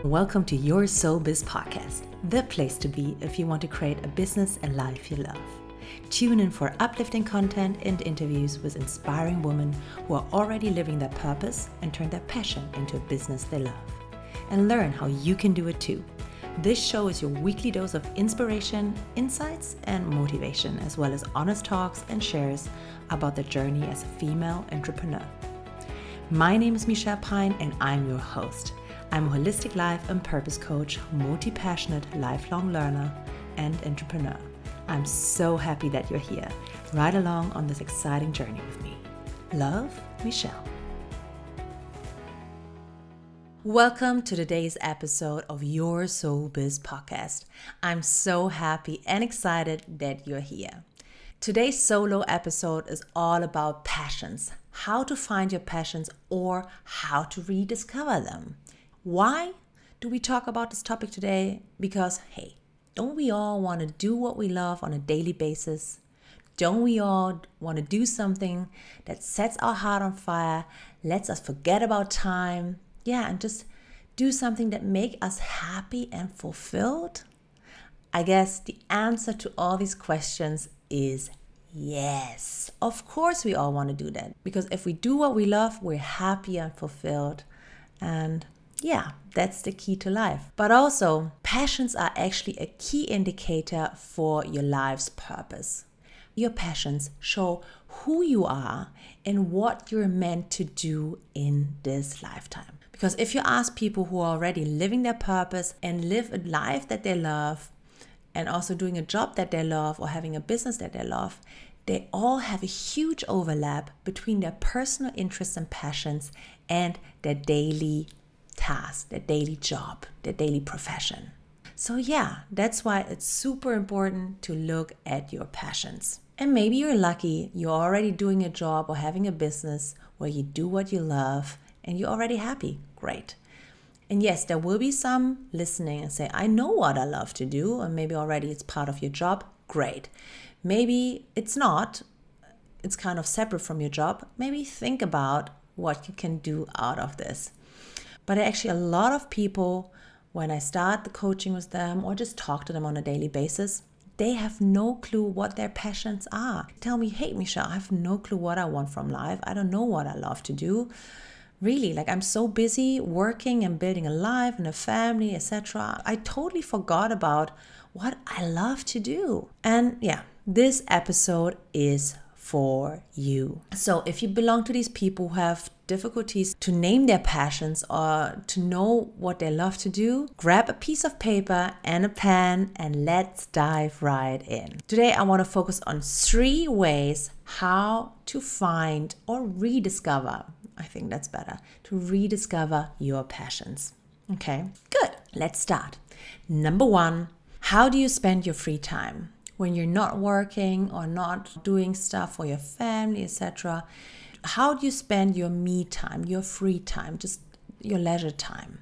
Welcome to Your Soul Biz Podcast, the place to be if you want to create a business and life you love. Tune in for uplifting content and interviews with inspiring women who are already living their purpose and turn their passion into a business they love. And learn how you can do it too. This show is your weekly dose of inspiration, insights, and motivation, as well as honest talks and shares about the journey as a female entrepreneur. My name is Pein and I'm your host. I'm a holistic life and purpose coach, multi-passionate lifelong learner, and entrepreneur. I'm so happy that you're here, right along on this exciting journey with me. Love, Michelle. Welcome to today's episode of Your Soul Biz Podcast. I'm so happy and excited that you're here. Today's solo episode is all about passions, how to find your passions or how to rediscover them. Why do we talk about this topic today? Because, hey, don't we all want to do what we love on a daily basis? Don't we all want to do something that sets our heart on fire, lets us forget about time? Yeah, and just do something that makes us happy and fulfilled? I guess the answer to all these questions is yes. Of course we all want to do that. Because if we do what we love, we're happy and fulfilled. And yeah, that's the key to life. But also, passions are actually a key indicator for your life's purpose. Your passions show who you are and what you're meant to do in this lifetime. Because if you ask people who are already living their purpose and live a life that they love, and also doing a job that they love or having a business that they love, they all have a huge overlap between their personal interests and passions and their daily task, their daily job, their daily profession. So yeah, that's why it's super important to look at your passions. And maybe you're lucky, you're already doing a job or having a business where you do what you love and you're already happy. Great. And yes, there will be some listening and say, I know what I love to do, and maybe already it's part of your job. Great. Maybe it's not. It's kind of separate from your job. Maybe think about what you can do out of this. But actually a lot of people, when I start the coaching with them or just talk to them on a daily basis, they have no clue what their passions are. Tell me, hey, Michelle, I have no clue what I want from life. I don't know what I love to do. Really, I'm so busy working and building a life and a family, etc. I totally forgot about what I love to do. And yeah, this episode is for you. So if you belong to these people who have difficulties to name their passions or to know what they love to do, grab a piece of paper and a pen and let's dive right in. Today I want to focus on 3 ways how to find or rediscover, I think that's better, to rediscover your passions. Okay, good. Let's start. Number 1, how do you spend your free time? When you're not working or not doing stuff for your family, etc., how do you spend your me time, your free time, just your leisure time?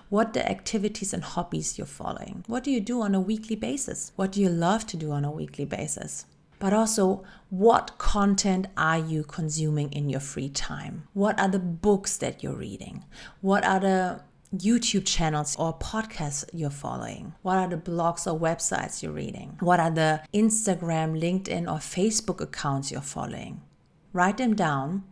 What the activities and hobbies you're following? What do you do on a weekly basis? What do you love to do on a weekly basis? But also, what content are you consuming in your free time? What are the books that you're reading? What are the YouTube channels or podcasts you're following? What are the blogs or websites you're reading? What are the Instagram, LinkedIn, or Facebook accounts you're following? Write them down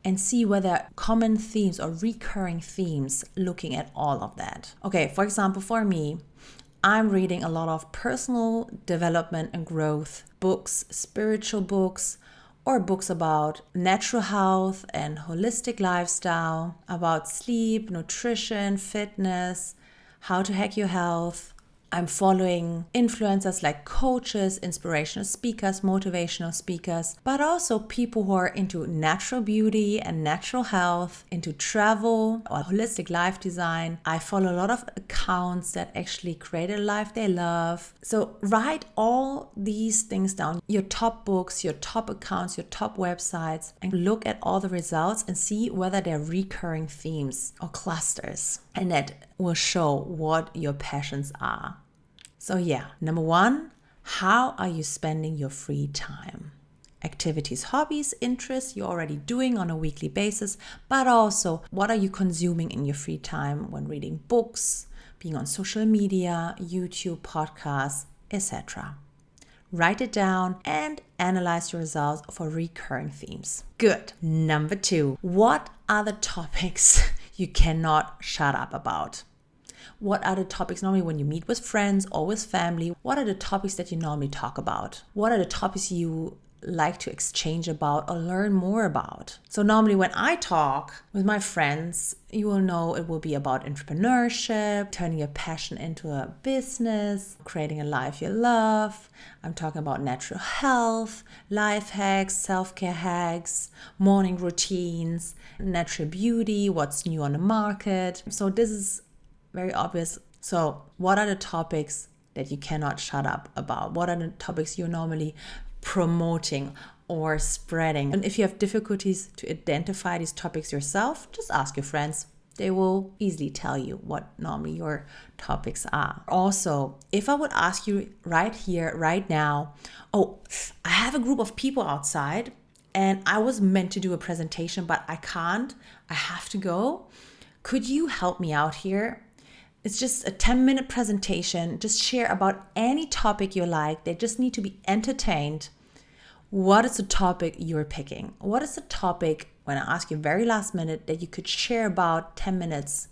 and see whether common themes or recurring themes looking at all of that. Okay, for example, for me, I'm reading a lot of personal development and growth books, spiritual books, or books about natural health and holistic lifestyle, about sleep, nutrition, fitness, how to hack your health. I'm following influencers like coaches, inspirational speakers, motivational speakers, but also people who are into natural beauty and natural health, into travel or holistic life design. I follow a lot of accounts that actually create a life they love. So write all these things down, your top books, your top accounts, your top websites, and look at all the results and see whether they're recurring themes or clusters. And that will show what your passions are. So yeah, number 1, how are you spending your free time? activities, hobbies, interests you're already doing on a weekly basis, but also what are you consuming in your free time when reading books, being on social media, YouTube, podcasts, etc. Write it down and analyze your results for recurring themes. Good. Number 2, what are the topics you cannot shut up about? What are the topics normally when you meet with friends or with family? What are the topics that you normally talk about? What are the topics you like to exchange about or learn more about? So normally when I talk with my friends, you will know it will be about entrepreneurship, turning your passion into a business, creating a life you love. I'm talking about natural health, life hacks, self-care hacks, morning routines, natural beauty, what's new on the market. So this is very obvious. So what are the topics that you cannot shut up about? What are the topics you're normally promoting or spreading? And if you have difficulties to identify these topics yourself, just ask your friends. They will easily tell you what normally your topics are. Also, if I would ask you right here, right now, oh, I have a group of people outside and I was meant to do a presentation, but I can't. I have to go. Could you help me out here? It's just a 10-minute presentation. Just share about any topic you like. They just need to be entertained. What is the topic you're picking? What is the topic, when I ask you very last minute, that you could share about 10 minutes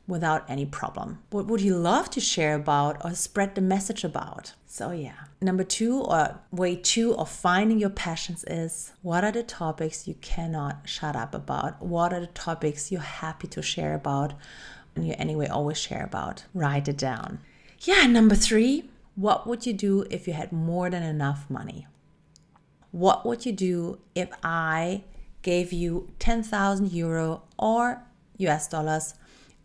without any problem? What would you love to share about or spread the message about? So yeah. Number 2, or way 2 of finding your passions is, what are the topics you cannot shut up about? What are the topics you're happy to share about? And you anyway always share about. Write it down. Yeah, number 3, what would you do if you had more than enough money? What would you do if I gave you 10,000 euro or US dollars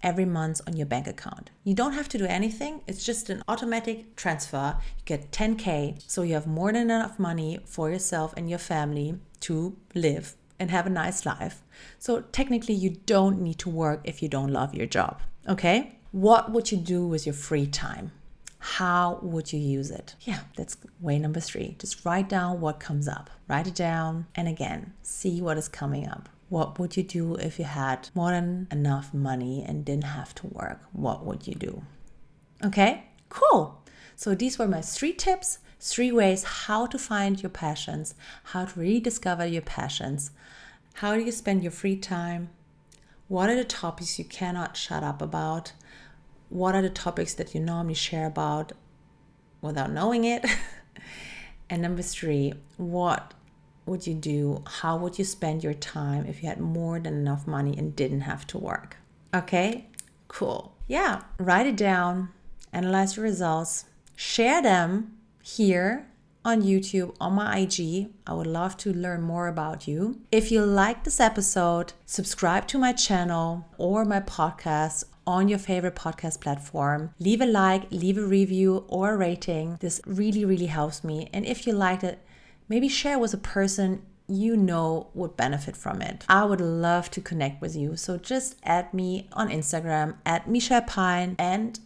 every month on your bank account? You don't have to do anything. It's just an automatic transfer. You get 10K, so you have more than enough money for yourself and your family to live and have a nice life. So technically you don't need to work if you don't love your job, okay? What would you do with your free time? How would you use it? Yeah, that's way number 3. Just write down what comes up. Write it down and again, see what is coming up. What would you do if you had more than enough money and didn't have to work? What would you do? Okay, cool. So these were my 3 tips, 3 ways how to find your passions, how to rediscover your passions. How do you spend your free time? What are the topics you cannot shut up about? What are the topics that you normally share about without knowing it? And number 3, what would you do? How would you spend your time if you had more than enough money and didn't have to work? Okay, cool. Yeah, write it down, analyze your results, share them here on YouTube, on my IG. I would love to learn more about you. If you like this episode, subscribe to my channel or my podcast on your favorite podcast platform. Leave a like, leave a review or a rating. This really, really helps me. And if you liked it, maybe share with a person you know would benefit from it. I would love to connect with you. So just add me on Instagram at Pein and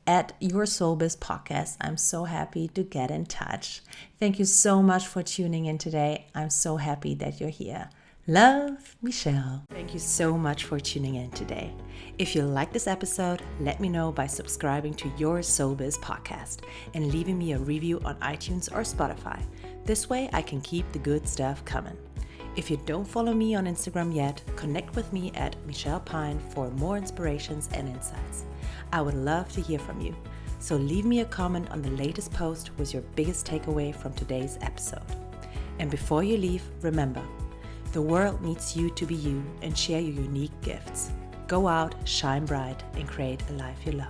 at Your Soul Biz Podcast. I'm so happy to get in touch. Thank you so much for tuning in today. I'm so happy that you're here. Love, Michelle. Thank you so much for tuning in today. If you like this episode, let me know by subscribing to Your Soul Biz Podcast and leaving me a review on iTunes or Spotify. This way I can keep the good stuff coming. If you don't follow me on Instagram yet, connect with me at Michelle Pein for more inspirations and insights. I would love to hear from you. So leave me a comment on the latest post with your biggest takeaway from today's episode. And before you leave, remember, the world needs you to be you and share your unique gifts. Go out, shine bright, and create a life you love.